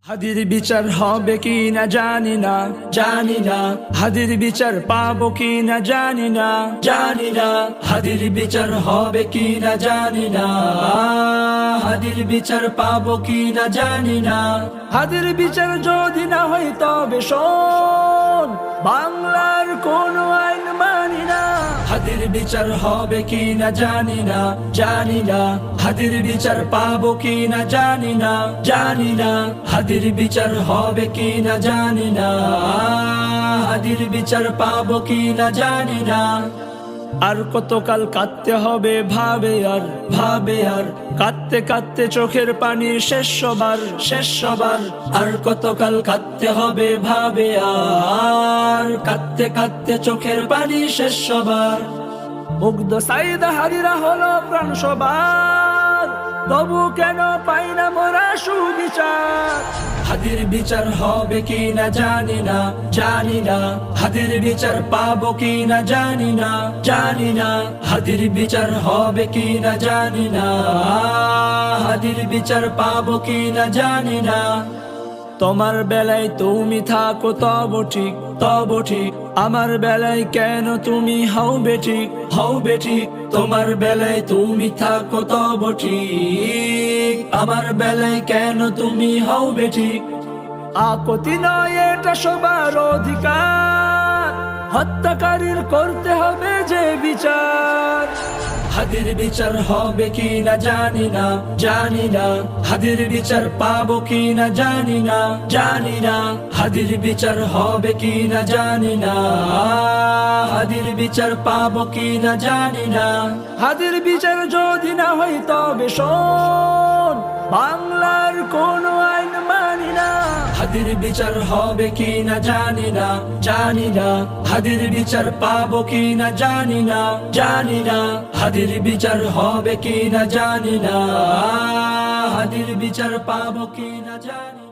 হাদির বিচার হবে কি না জানি না, জানি না। হাদির বিচার পাবো কি না জানি না, জানি না। হাদির বিচার হবে কি না জানি না, হাদির বিচার পাবো কি না জানি না। হাদির বিচার যদি না হয় তবে শোন, বাংলার কোনো আইন মানি না। হাদির বিচার হবে কি না জানি না, জানি না। হাদির বিচার পাবো কি না জানি না, জানি না। হাদির বিচার হবে কি না জানি না, হাদির বিচার পাবো কি না জানি না। আর কতকাল কাঁদতে হবে ভাবে আর, ভাবে আর। কাঁদতে কাঁদতে চোখের পানি শেষ সবার, শেষ সবার। আর কতকাল কাঁদতে হবে ভাবে আর, কাঁদতে কাঁদতে চোখের পানি শেষ সবার। মুগ্ধ সাইদা হাদিরা হলো প্রাণ সবার, তবু কেন পাই না মোরা সুবিচার। হাদির বিচার হবে কি না জানি না, জানি না। হাদির বিচার পাবো কি না জানি না, জানি না। হাদির বিচার হবে কি না জানি না, হাদির বিচার পাবো কি না জানি না। তোমার বেলায় তুমি থাকো তব ঠিক, তব ঠিক। আমার বেলায় কেন তুমি হও বেঠিক, হও বেঠিক। তোমার বেলায় তুমি থাকো তব ঠিক, আমার বেলায় কেন তুমি হও বেঠিক। আপত্তি নয় এটা সবার অধিকার, হত্যাকারীর করতে হবে যে বিচার। হাদির বিচার হবে কি না জানি না, জানি না। হাদির বিচার পাবো কি না জানি না, জানি না। হাদির বিচার হবে কি না জানি না, হাদির বিচার পাবো কি না জানি না। হাদির বিচার যদি না হয় তবে শোন, বাংলার কোনো আইন মানি না। হাদির বিচার হবে কি না জানি না, জানি না। হাদির বিচার পাবো কি না জানি না, জানি না। হাদির বিচার হবে কি না জানি না, হাদির বিচার পাবো কি না জানি না।